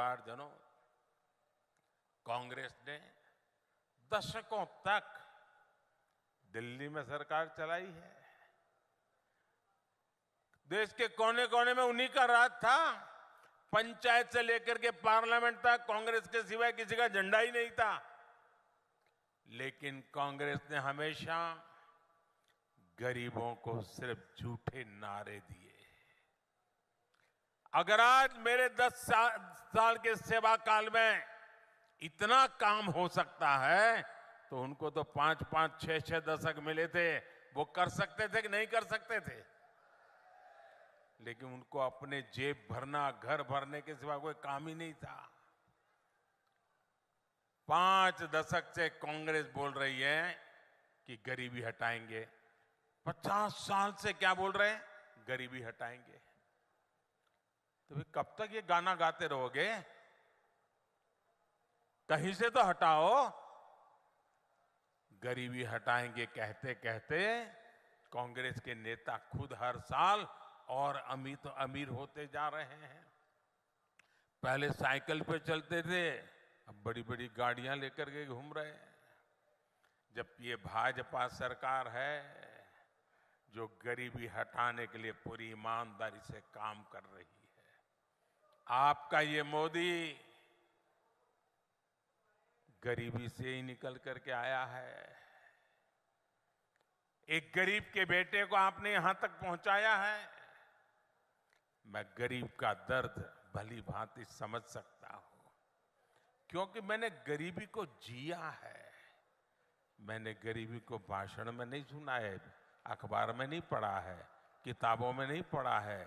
परिवारजनों, कांग्रेस ने दशकों तक दिल्ली में सरकार चलाई है। देश के कोने कोने में उन्हीं का राज था। पंचायत से लेकर के पार्लियामेंट तक कांग्रेस के सिवाय किसी का झंडा ही नहीं था। लेकिन कांग्रेस ने हमेशा गरीबों को सिर्फ झूठे नारे दिए। अगर आज मेरे 10 साल के सेवा काल में इतना काम हो सकता है तो उनको तो 5-5, 6-6 दशक मिले थे। वो कर सकते थे कि नहीं कर सकते थे? लेकिन उनको अपने जेब भरना, घर भरने के सिवा कोई काम ही नहीं था। 5 दशक से कांग्रेस बोल रही है कि गरीबी हटाएंगे। 50 साल से क्या बोल रहे हैं? गरीबी हटाएंगे। तो फिर कब तक ये गाना गाते रहोगे? कहीं से तो हटाओ। गरीबी हटाएंगे कहते कहते कांग्रेस के नेता खुद हर साल और अमीर होते जा रहे हैं। पहले साइकिल पे चलते थे, अब बड़ी बड़ी गाड़ियां लेकर के घूम रहे हैं। जब ये भाजपा सरकार है जो गरीबी हटाने के लिए पूरी ईमानदारी से काम कर रही है। आपका ये मोदी गरीबी से ही निकल करके आया है। एक गरीब के बेटे को आपने यहां तक पहुंचाया है। मैं गरीब का दर्द भली भांति समझ सकता हूं, क्योंकि मैंने गरीबी को जिया है। मैंने गरीबी को भाषण में नहीं सुना है, अखबार में नहीं पढ़ा है, किताबों में नहीं पढ़ा है।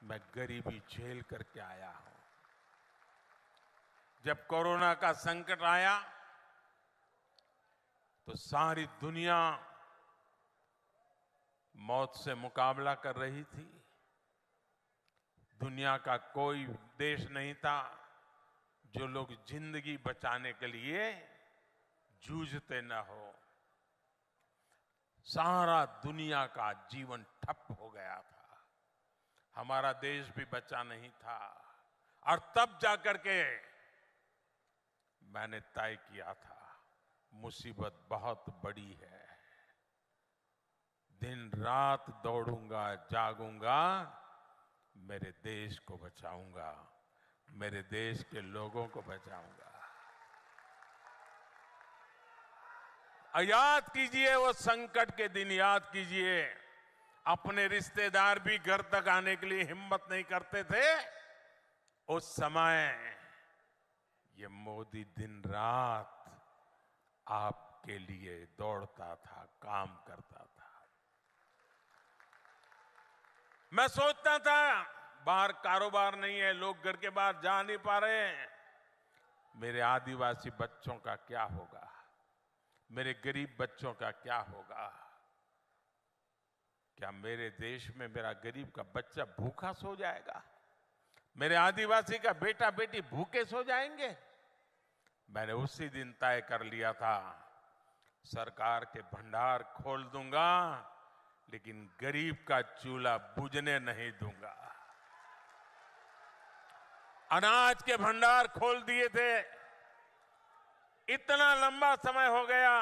मैं गरीबी झेल करके आया हूं। जब कोरोना का संकट आया तो सारी दुनिया मौत से मुकाबला कर रही थी। दुनिया का कोई देश नहीं था जो लोग जिंदगी बचाने के लिए जूझते न हो। सारा दुनिया का जीवन ठप हो गया था। हमारा देश भी बचा नहीं था। और तब जाकर के मैंने तय किया था, मुसीबत बहुत बड़ी है। दिन रात दौड़ूंगा, जागूंगा, मेरे देश को बचाऊंगा, मेरे देश के लोगों को बचाऊंगा। याद कीजिए वो संकट के दिन, याद कीजिए अपने रिश्तेदार भी घर तक आने के लिए हिम्मत नहीं करते थे। उस समय ये मोदी दिन रात आपके लिए दौड़ता था, काम करता था। मैं सोचता था बाहर कारोबार नहीं है, लोग घर के बाहर जा नहीं पा रहे हैं, मेरे आदिवासी बच्चों का क्या होगा, मेरे गरीब बच्चों का क्या होगा? क्या मेरे देश में मेरा गरीब का बच्चा भूखा सो जाएगा? मेरे आदिवासी का बेटा बेटी भूखे सो जाएंगे? मैंने उसी दिन तय कर लिया था, सरकार के भंडार खोल दूंगा, लेकिन गरीब का चूल्हा बुझने नहीं दूंगा। अनाज के भंडार खोल दिए थे। इतना लंबा समय हो गया,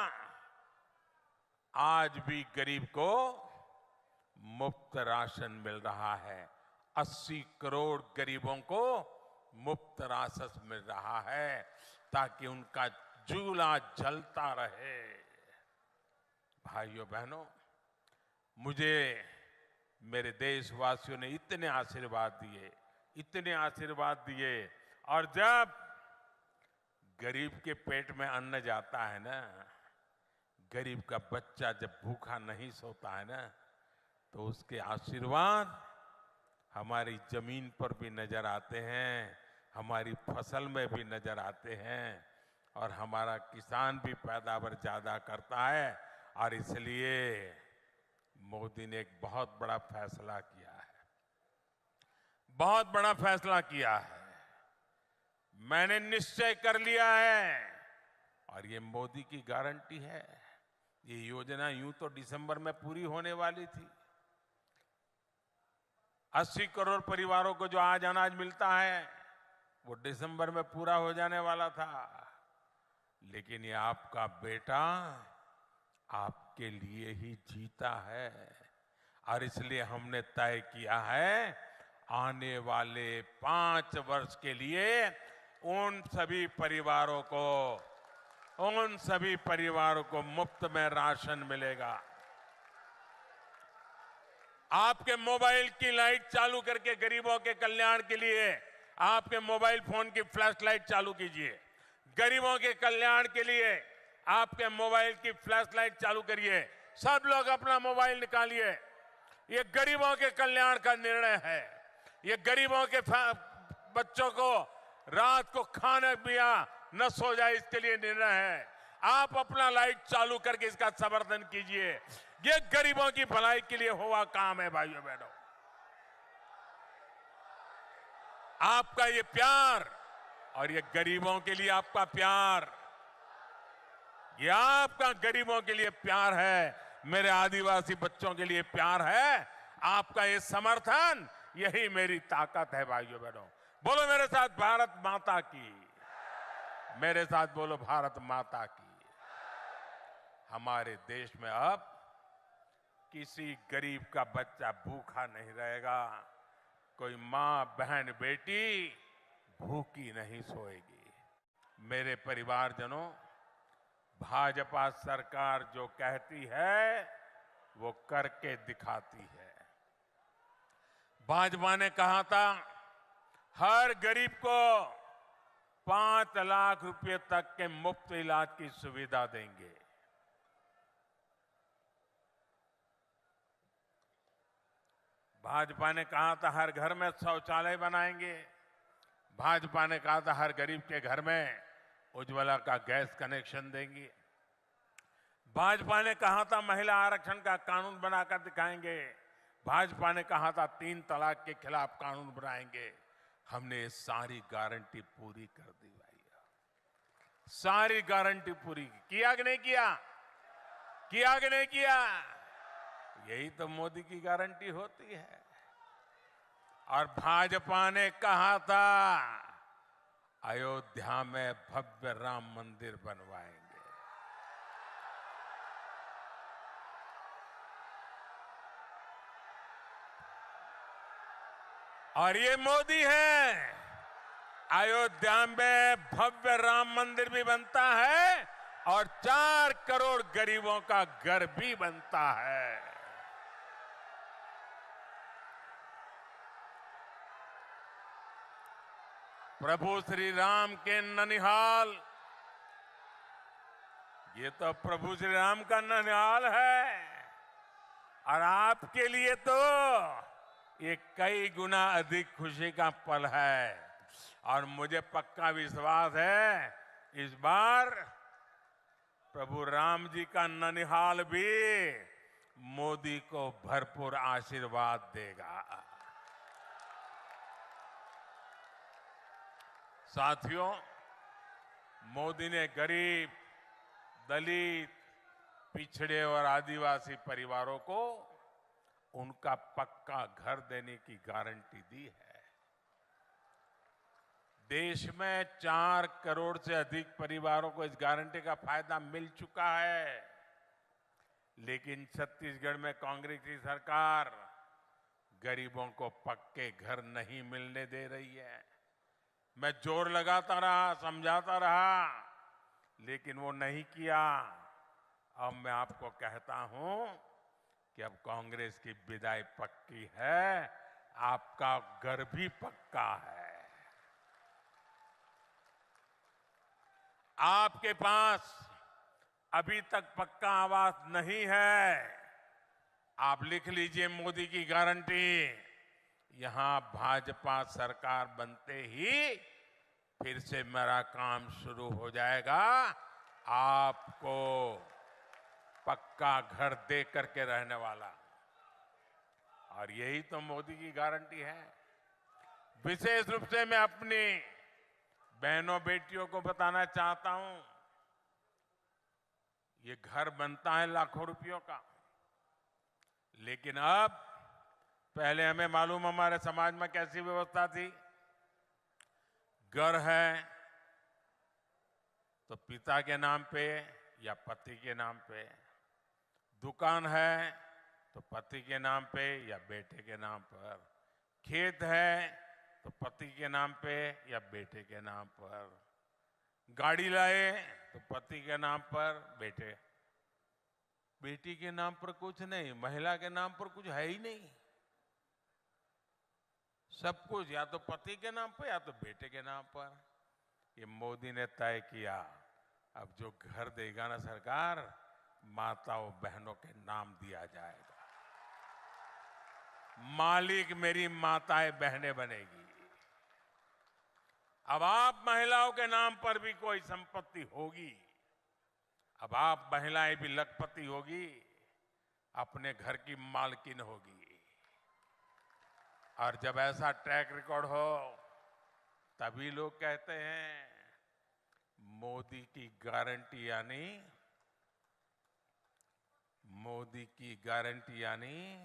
आज भी गरीब को मुफ्त राशन मिल रहा है। 80 करोड़ गरीबों को मुफ्त राशन मिल रहा है ताकि उनका चूल्हा जलता रहे। भाइयों बहनों, मुझे मेरे देशवासियों ने इतने आशीर्वाद दिए, और जब गरीब के पेट में अन्न जाता है ना, गरीब का बच्चा जब भूखा नहीं सोता है ना, तो उसके आशीर्वाद हमारी जमीन पर भी नजर आते हैं, हमारी फसल में भी नजर आते हैं, और हमारा किसान भी पैदावार ज्यादा करता है। और इसलिए मोदी ने एक बहुत बड़ा फैसला किया है, बहुत बड़ा फैसला किया है। मैंने निश्चय कर लिया है, और ये मोदी की गारंटी है। ये योजना यूं तो दिसंबर में पूरी होने वाली थी। 80 करोड़ परिवारों को जो आज अनाज मिलता है, वो दिसंबर में पूरा हो जाने वाला था, लेकिन ये आपका बेटा आपके लिए ही जीता है। और इसलिए हमने तय किया है आने वाले 5 वर्ष के लिए उन सभी परिवारों को मुफ्त में राशन मिलेगा। आपके मोबाइल की लाइट चालू करके गरीबों के कल्याण के लिए आपके मोबाइल फोन की फ्लैश लाइट चालू कीजिए। गरीबों के कल्याण के लिए आपके मोबाइल की फ्लैश लाइट चालू करिए। सब लोग अपना मोबाइल निकालिए। ये गरीबों के कल्याण का निर्णय है। ये गरीबों के बच्चों को रात को खाना पिया न सो जाए, इसके लिए निर्णय है। आप अपना लाइट चालू करके इसका समर्थन कीजिए। ये गरीबों की भलाई के लिए हुआ काम है भाइयों बहनों। आपका ये प्यार और ये गरीबों के लिए आपका प्यार, ये आपका गरीबों के लिए प्यार है, मेरे आदिवासी बच्चों के लिए प्यार है। आपका ये समर्थन, यही मेरी ताकत है भाइयों बहनों। बोलो मेरे साथ भारत माता की, मेरे साथ बोलो भारत माता की। हमारे देश में अब किसी गरीब का बच्चा भूखा नहीं रहेगा। कोई मां बहन बेटी भूखी नहीं सोएगी। मेरे परिवारजनों, भाजपा सरकार जो कहती है वो करके दिखाती है। भाजपा ने कहा था हर गरीब को 5 लाख रुपए तक के मुफ्त इलाज की सुविधा देंगे। भाजपा ने कहा था हर घर में शौचालय बनाएंगे। भाजपा ने कहा था हर गरीब के घर में उज्ज्वला का गैस कनेक्शन देंगे। भाजपा ने कहा था महिला आरक्षण का कानून बनाकर दिखाएंगे। भाजपा ने कहा था 3 तलाक के खिलाफ कानून बनाएंगे। हमने ये सारी गारंटी पूरी कर दी भैया, सारी गारंटी पूरी किया कि नहीं किया? किया कि नहीं किया? यही तो मोदी की गारंटी होती है। और भाजपा ने कहा था अयोध्या में भव्य राम मंदिर बनवाएंगे। और ये मोदी है। अयोध्या में भव्य राम मंदिर भी बनता है और 4 करोड़ गरीबों का घर भी बनता है। प्रभु श्री राम के ननिहाल, ये तो प्रभु श्री राम का ननिहाल है। और आपके लिए तो ये कई गुना अधिक खुशी का पल है। और मुझे पक्का विश्वास है इस बार प्रभु राम जी का ननिहाल भी मोदी को भरपूर आशीर्वाद देगा। साथियों, मोदी ने गरीब, दलित, पिछड़े और आदिवासी परिवारों को उनका पक्का घर देने की गारंटी दी है। देश में 4 करोड़ से अधिक परिवारों को इस गारंटी का फायदा मिल चुका है। लेकिन छत्तीसगढ़ में कांग्रेस की सरकार गरीबों को पक्के घर नहीं मिलने दे रही है। मैं जोर लगाता रहा, समझाता रहा, लेकिन वो नहीं किया। अब मैं आपको कहता हूं कि अब कांग्रेस की विदाई पक्की है, आपका घर भी पक्का है। आपके पास अभी तक पक्का आवास नहीं है, आप लिख लीजिए मोदी की गारंटी। यहां भाजपा सरकार बनते ही फिर से मेरा काम शुरू हो जाएगा। आपको पक्का घर दे करके रहने वाला, और यही तो मोदी की गारंटी है। विशेष रूप से मैं अपनी बहनों बेटियों को बताना चाहता हूं, ये घर बनता है लाखों रुपयों का, लेकिन अब पहले हमें मालूम हमारे समाज में कैसी व्यवस्था थी। घर है तो पिता के नाम पे या पति के नाम पे, दुकान है तो पति के नाम पे या बेटे के नाम पर, खेत है तो पति के नाम पे या बेटे के नाम पर, गाड़ी लाए तो पति के नाम पर, बेटी के नाम पर कुछ नहीं, महिला के नाम पर कुछ है ही नहीं। सब कुछ या तो पति के नाम पर या तो बेटे के नाम पर। ये मोदी ने तय किया, अब जो घर देगा ना सरकार, माताओं बहनों के नाम दिया जाएगा। मालिक मेरी माताएं बहनें बनेगी। अब आप महिलाओं के नाम पर भी कोई संपत्ति होगी, अब आप महिलाएं भी लखपति होगी, अपने घर की मालकिन होगी। और जब ऐसा ट्रैक रिकॉर्ड हो तभी लोग कहते हैं मोदी की गारंटी यानी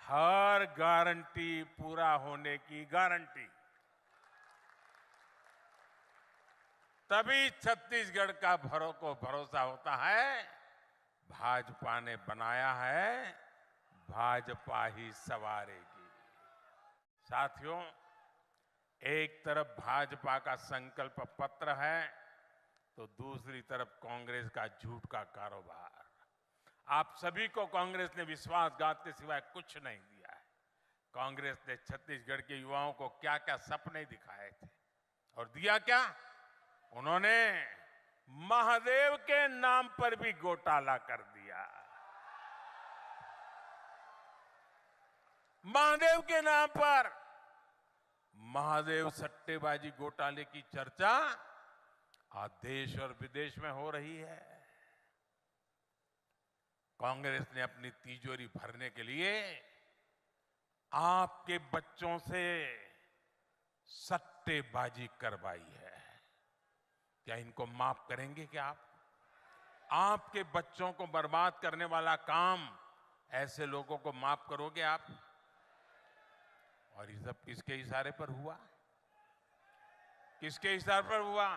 हर गारंटी पूरा होने की गारंटी। तभी छत्तीसगढ़ का भरोसा होता है, भाजपा ने बनाया है, भाजपा ही संवारेगी। साथियों, एक तरफ भाजपा का संकल्प पत्र है तो दूसरी तरफ कांग्रेस का झूठ का कारोबार। आप सभी को कांग्रेस ने विश्वासघात के सिवाय कुछ नहीं दिया है। कांग्रेस ने छत्तीसगढ़ के युवाओं को क्या क्या सपने दिखाए थे और दिया क्या? उन्होंने महादेव के नाम पर भी घोटाला कर दिया। महादेव के नाम पर महादेव सट्टेबाजी घोटाले की चर्चा आज देश और विदेश में हो रही है। कांग्रेस ने अपनी तिजोरी भरने के लिए आपके बच्चों से सट्टेबाजी करवाई है। क्या इनको माफ करेंगे क्या आप? आपके बच्चों को बर्बाद करने वाला काम ऐसे लोगों को माफ करोगे आप? और ये सब किसके इशारे पर हुआ? किसके इशारे पर हुआ?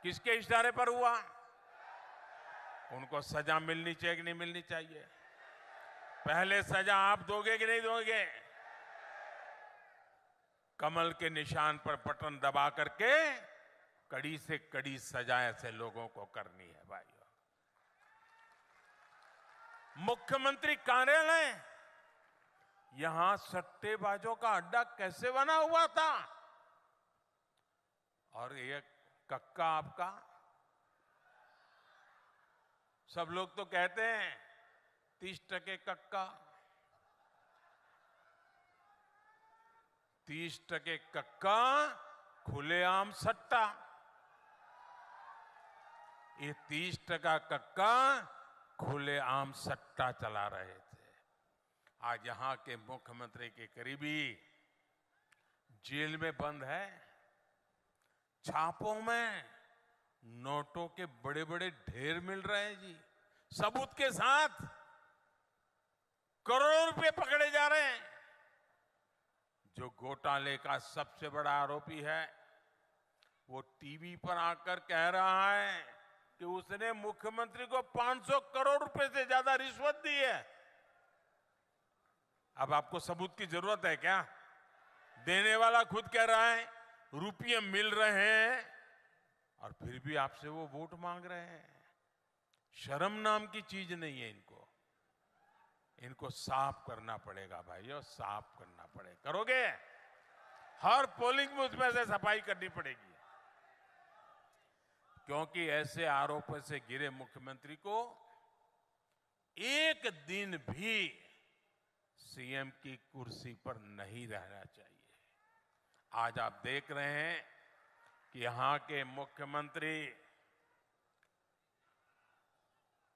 किसके इशारे पर हुआ? उनको सजा मिलनी चाहिए कि नहीं मिलनी चाहिए? पहले सजा आप दोगे कि नहीं दोगे? कमल के निशान पर बटन दबा करके कड़ी से कड़ी सजा ऐसे लोगों को करनी है भाइयों। मुख्यमंत्री कार्यालय यहां सट्टेबाजों का अड्डा कैसे बना हुआ था? और ये कक्का आपका, सब लोग तो कहते हैं 30% कक्का, 30% कक्का, खुलेआम सट्टा। ये 30% कक्का खुलेआम सट्टा चला रहे थे। आज यहां के मुख्यमंत्री के करीबी जेल में बंद है। छापों में नोटों के बड़े बड़े ढेर मिल रहे हैं जी, सबूत के साथ। करोड़ों रुपए पकड़े जा रहे हैं। जो घोटाले का सबसे बड़ा आरोपी है वो टीवी पर आकर कह रहा है कि उसने मुख्यमंत्री को 500 करोड़ रुपए से ज्यादा रिश्वत दी है। अब आपको सबूत की जरूरत है क्या? देने वाला खुद कह रहा है रुपये मिल रहे हैं और फिर भी आपसे वो वोट मांग रहे हैं। शर्म नाम की चीज नहीं है इनको। इनको साफ करना पड़ेगा भाइयों, साफ करना पड़ेगा। करोगे? हर पोलिंग बूथ में से सफाई करनी पड़ेगी, क्योंकि ऐसे आरोपों से घिरे मुख्यमंत्री को एक दिन भी सीएम की कुर्सी पर नहीं रहना चाहिए। आज आप देख रहे हैं कि यहां के मुख्यमंत्री,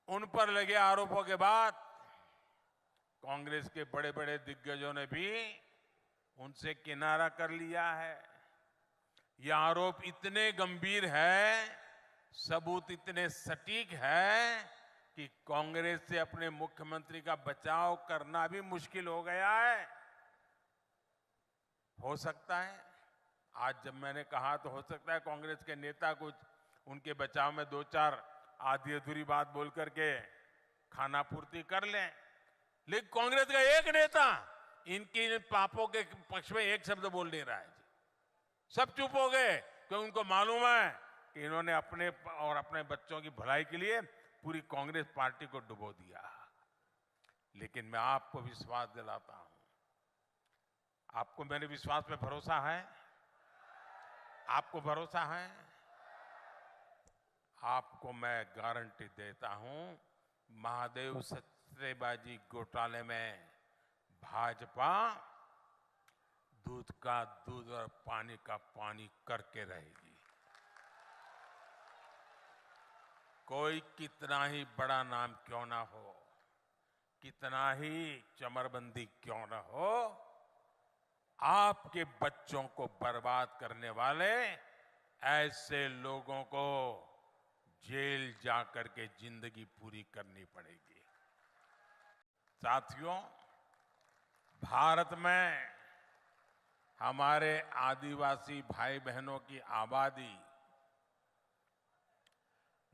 उन पर लगे आरोपों के बाद कांग्रेस के बड़े बड़े दिग्गजों ने भी उनसे किनारा कर लिया है। ये आरोप इतने गंभीर है, सबूत इतने सटीक है कि कांग्रेस से अपने मुख्यमंत्री का बचाव करना भी मुश्किल हो गया है। हो सकता है आज जब मैंने कहा तो हो सकता है कांग्रेस के नेता कुछ उनके बचाव में दो चार आधी अधूरी बात बोल करके खाना पूर्ति कर लें, लेकिन कांग्रेस का एक नेता इनकी पापों के पक्ष में एक शब्द बोल नहीं रहा है जी। सब चुप हो गए क्योंकि उनको मालूम है कि इन्होंने अपने और अपने बच्चों की भलाई के लिए पूरी कांग्रेस पार्टी को डुबो दिया। लेकिन मैं आपको विश्वास दिलाता हूं, आपको मेरे विश्वास पे भरोसा है? आपको भरोसा है? आपको मैं गारंटी देता हूं, महादेव सट्टेबाजी घोटाले में भाजपा दूध का दूध और पानी का पानी करके रहेगी। कोई कितना ही बड़ा नाम क्यों ना हो, कितना ही चमरबंदी क्यों ना हो, आपके बच्चों को बर्बाद करने वाले ऐसे लोगों को जेल जाकर के जिंदगी पूरी करनी पड़ेगी। साथियों, भारत में हमारे आदिवासी भाई बहनों की आबादी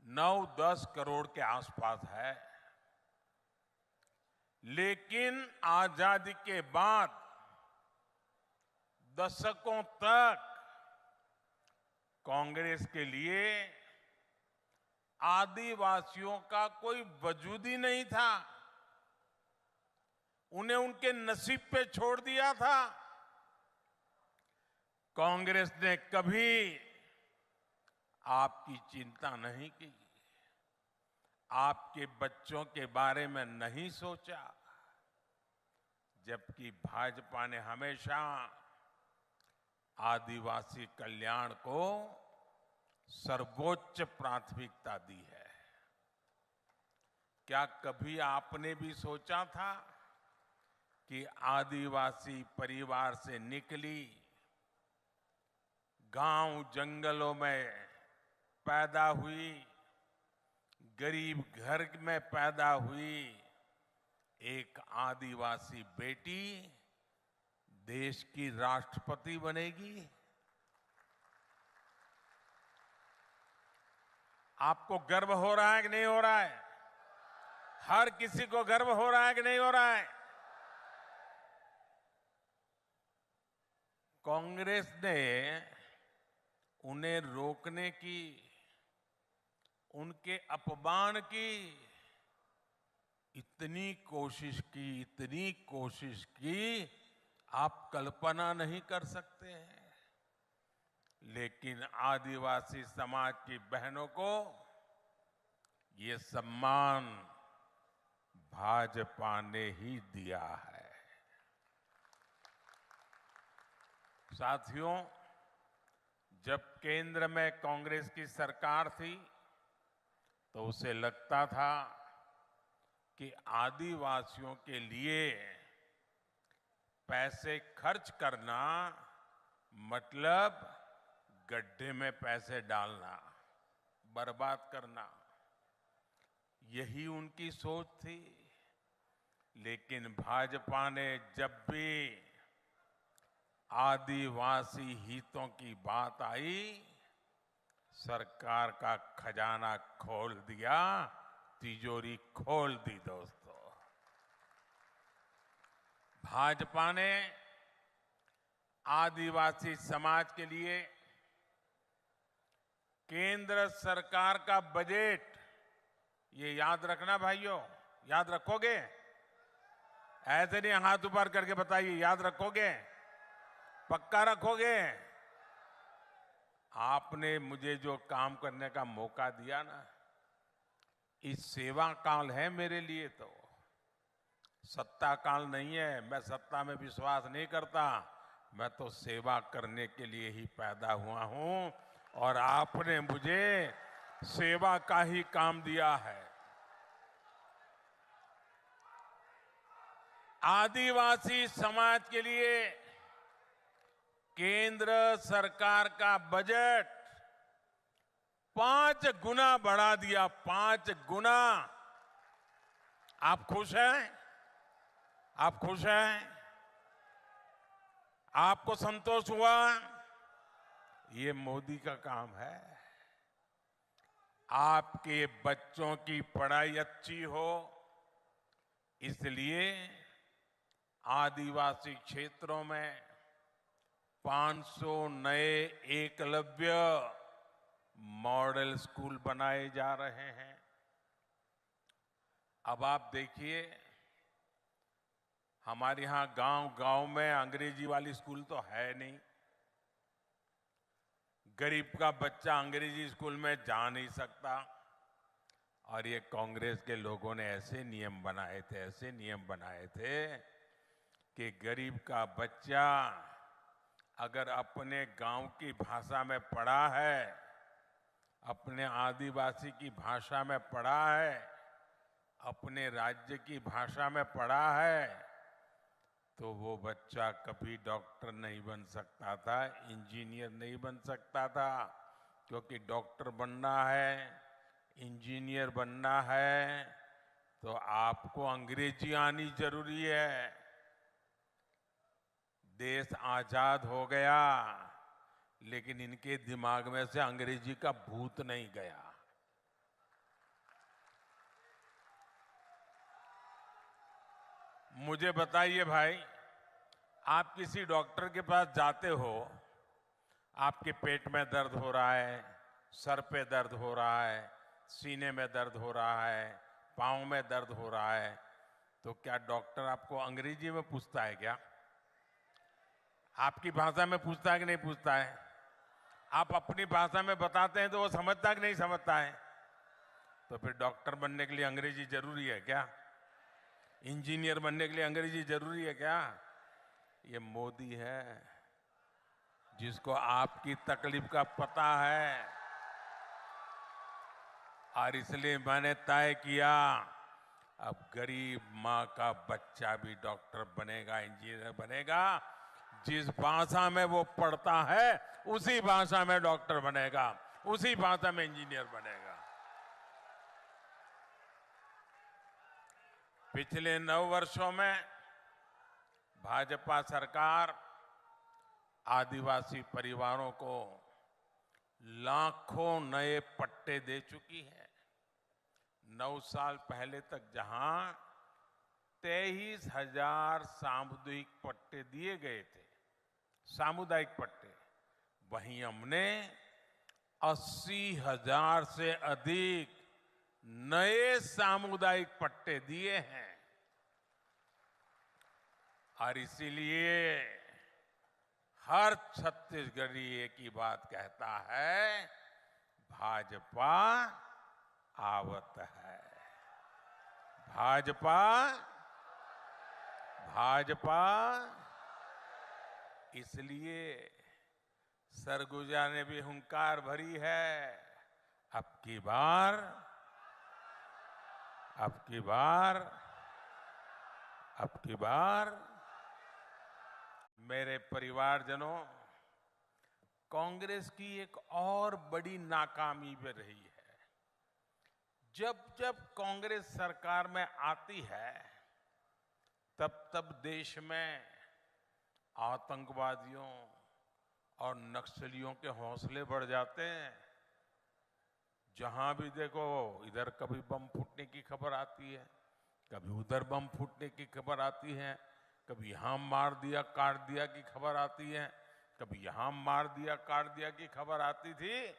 9-10 करोड़ के आसपास है, लेकिन आजादी के बाद दशकों तक कांग्रेस के लिए आदिवासियों का कोई वजूद ही नहीं था। उन्हें उनके नसीब पे छोड़ दिया था। कांग्रेस ने कभी आपकी चिंता नहीं की, आपके बच्चों के बारे में नहीं सोचा, जबकि भाजपा ने हमेशा आदिवासी कल्याण को सर्वोच्च प्राथमिकता दी है। क्या कभी आपने भी सोचा था कि आदिवासी परिवार से निकली, गांव जंगलों में पैदा हुई, गरीब घर में पैदा हुई एक आदिवासी बेटी देश की राष्ट्रपति बनेगी? आपको गर्व हो रहा है कि नहीं हो रहा है? हर किसी को गर्व हो रहा है कि नहीं हो रहा है? कांग्रेस ने उन्हें रोकने की, उनके अपमान की इतनी कोशिश की आप कल्पना नहीं कर सकते हैं। लेकिन आदिवासी समाज की बहनों को ये सम्मान भाजपा ने ही दिया है। साथियों, जब केंद्र में कांग्रेस की सरकार थी तो उसे लगता था कि आदिवासियों के लिए पैसे खर्च करना मतलब गड्ढे में पैसे डालना, बर्बाद करना, यही उनकी सोच थी। लेकिन भाजपा ने जब भी आदिवासी हितों की बात आई, सरकार का खजाना खोल दिया, तिजोरी खोल दी। दोस्तों, भाजपा ने आदिवासी समाज के लिए केंद्र सरकार का बजट, ये याद रखना भाइयों, याद रखोगे? ऐसे नहीं हाथ ऊपर करके बताइए, याद रखोगे? पक्का रखोगे? आपने मुझे जो काम करने का मौका दिया ना, इस सेवा काल है मेरे लिए, तो सत्ता काल नहीं है। मैं सत्ता में विश्वास नहीं करता, मैं तो सेवा करने के लिए ही पैदा हुआ हूं और आपने मुझे सेवा का ही काम दिया है। आदिवासी समाज के लिए केंद्र सरकार का बजट 5 गुना बढ़ा दिया, 5 गुना। आप खुश हैं? आप खुश हैं? आपको संतोष हुआ? ये मोदी का काम है। आपके बच्चों की पढ़ाई अच्छी हो, इसलिए आदिवासी क्षेत्रों में 500 नए एकलव्य मॉडल स्कूल बनाए जा रहे हैं। अब आप देखिए, हमारे यहां गांव-गांव में अंग्रेजी वाली स्कूल तो है नहीं। गरीब का बच्चा अंग्रेजी स्कूल में जा नहीं सकता। और ये कांग्रेस के लोगों ने ऐसे नियम बनाए थे कि गरीब का बच्चा अगर अपने गांव की भाषा में पढ़ा है, अपने आदिवासी की भाषा में पढ़ा है, अपने राज्य की भाषा में पढ़ा है, तो वो बच्चा कभी डॉक्टर नहीं बन सकता था, इंजीनियर नहीं बन सकता था। क्योंकि डॉक्टर बनना है, इंजीनियर बनना है, तो आपको अंग्रेजी आनी जरूरी है। देश आजाद हो गया, लेकिन इनके दिमाग में से अंग्रेजी का भूत नहीं गया। मुझे बताइए भाई, आप किसी डॉक्टर के पास जाते हो, आपके पेट में दर्द हो रहा है, सर पे दर्द हो रहा है, सीने में दर्द हो रहा है, पांव में दर्द हो रहा है, तो क्या डॉक्टर आपको अंग्रेजी में पूछता है क्या? आपकी भाषा में पूछता है कि नहीं पूछता है? आप अपनी भाषा में बताते हैं तो वो समझता है कि नहीं समझता है? तो फिर डॉक्टर बनने के लिए अंग्रेजी जरूरी है क्या? इंजीनियर बनने के लिए अंग्रेजी जरूरी है क्या? ये मोदी है जिसको आपकी तकलीफ का पता है, और इसलिए मैंने तय किया अब गरीब माँ का बच्चा भी डॉक्टर बनेगा, इंजीनियर बनेगा। जिस भाषा में वो पढ़ता है उसी भाषा में डॉक्टर बनेगा, उसी भाषा में इंजीनियर बनेगा। पिछले 9 वर्षों में भाजपा सरकार आदिवासी परिवारों को लाखों नए पट्टे दे चुकी है। 9 साल पहले तक जहां 23,000 सामुदायिक पट्टे दिए गए थे, सामुदायिक पट्टे, वहीं हमने 80,000 से अधिक नए सामुदायिक पट्टे दिए हैं। और इसीलिए हर छत्तीसगढ़ी एक ही बात कहता है, भाजपा आवत है, भाजपा, भाजपा। इसलिए सरगुजा ने भी हुंकार भरी है, अब की बार, अब की बार, अब की बार मेरे परिवारजनों, कांग्रेस की एक और बड़ी नाकामी भी रही है। जब जब कांग्रेस सरकार में आती है, तब तब देश में आतंकवादियों और नक्सलियों के हौसले बढ़ जाते हैं। जहां भी देखो, इधर कभी बम फूटने की खबर आती है, कभी उधर बम फूटने की खबर आती है, कभी यहां मार दिया काट दिया की खबर आती है, कभी यहां मार दिया काट दिया की खबर आती थी।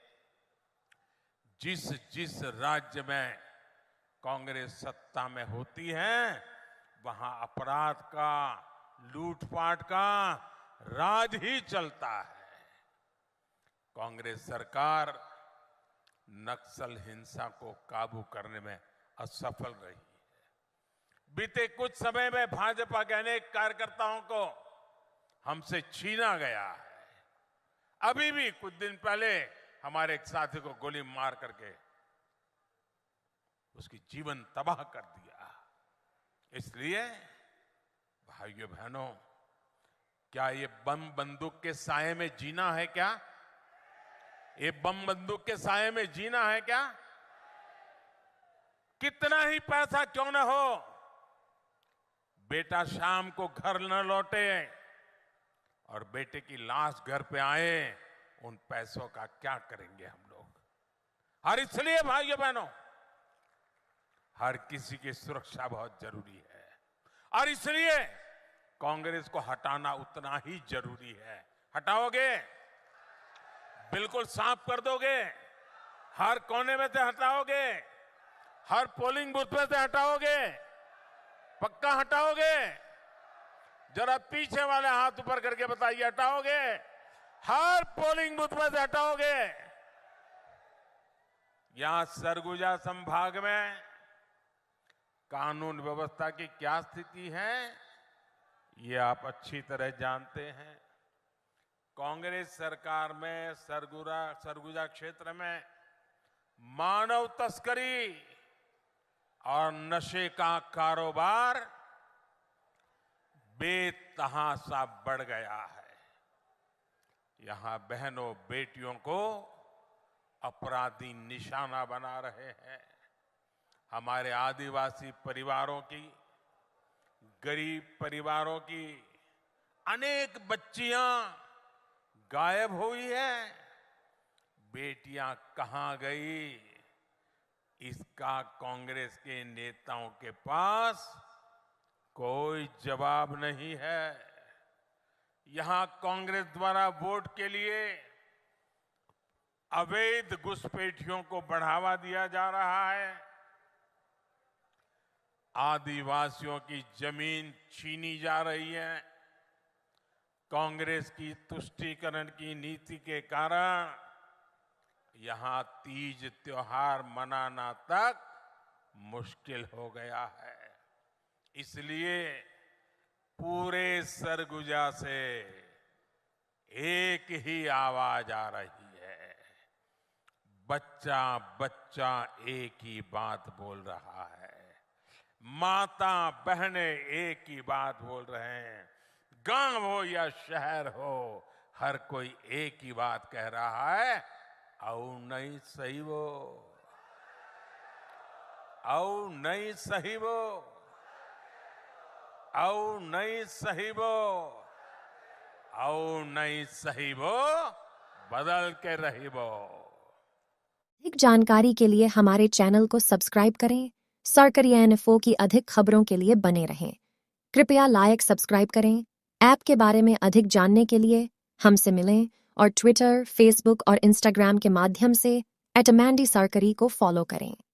जिस जिस राज्य में कांग्रेस सत्ता में होती है, वहां अपराध का, लूटपाट का राज ही चलता है। कांग्रेस सरकार नक्सल हिंसा को काबू करने में असफल रही है। बीते कुछ समय में भाजपा के अनेक कार्यकर्ताओं को हमसे छीना गया है। अभी भी कुछ दिन पहले हमारे एक साथी को गोली मार करके उसकी जीवन तबाह कर दिया। इसलिए भाइयों बहनों, क्या ये बम बंदूक के साए में जीना है क्या? ये बम बंदूक के साए में जीना है क्या? कितना ही पैसा क्यों न हो, बेटा शाम को घर न लौटे और बेटे की लाश घर पे आए, उन पैसों का क्या करेंगे हम लोग। और इसलिए भाइयों बहनों, हर किसी की सुरक्षा बहुत जरूरी है और इसलिए कांग्रेस को हटाना उतना ही जरूरी है। हटाओगे? बिल्कुल साफ कर दोगे? हर कोने में से हटाओगे? हर पोलिंग बूथ में से हटाओगे? पक्का हटाओगे? जरा पीछे वाले हाथ ऊपर करके बताइए, हटाओगे? हर पोलिंग बूथ में से हटाओगे? यहां सरगुजा संभाग में कानून व्यवस्था की क्या स्थिति है, ये आप अच्छी तरह जानते हैं। कांग्रेस सरकार में सरगुजा क्षेत्र में मानव तस्करी और नशे का कारोबार बेतहाशा बढ़ गया है। यहां बहनों बेटियों को अपराधी निशाना बना रहे हैं। हमारे आदिवासी परिवारों की, गरीब परिवारों की अनेक बच्चियां गायब हुई हैं। बेटियां कहां गई, इसका कांग्रेस के नेताओं के पास कोई जवाब नहीं है। यहां कांग्रेस द्वारा वोट के लिए अवैध घुसपैठियों को बढ़ावा दिया जा रहा है। आदिवासियों की जमीन छीनी जा रही है। कांग्रेस की तुष्टीकरण की नीति के कारण यहां तीज त्योहार मनाना तक मुश्किल हो गया है। इसलिए पूरे सरगुजा से एक ही आवाज आ रही है, बच्चा बच्चा एक ही बात बोल रहा है, माता बहनें एक ही बात बोल रहे हैं, गांव हो या शहर हो, हर कोई एक ही बात कह रहा है, औ नहीं सही वो, औ नहीं सही वो, औ नहीं सही वो, औ नहीं सही वो, बदल के रही वो। अधिक जानकारी के लिए हमारे चैनल को सब्सक्राइब करें। सरकारिया इन्फो की अधिक खबरों के लिए बने रहें। कृपया लाइक सब्सक्राइब करें। ऐप के बारे में अधिक जानने के लिए हमसे मिलें और ट्विटर, फेसबुक और इंस्टाग्राम के माध्यम से @अमंडी सरकरी को फॉलो करें।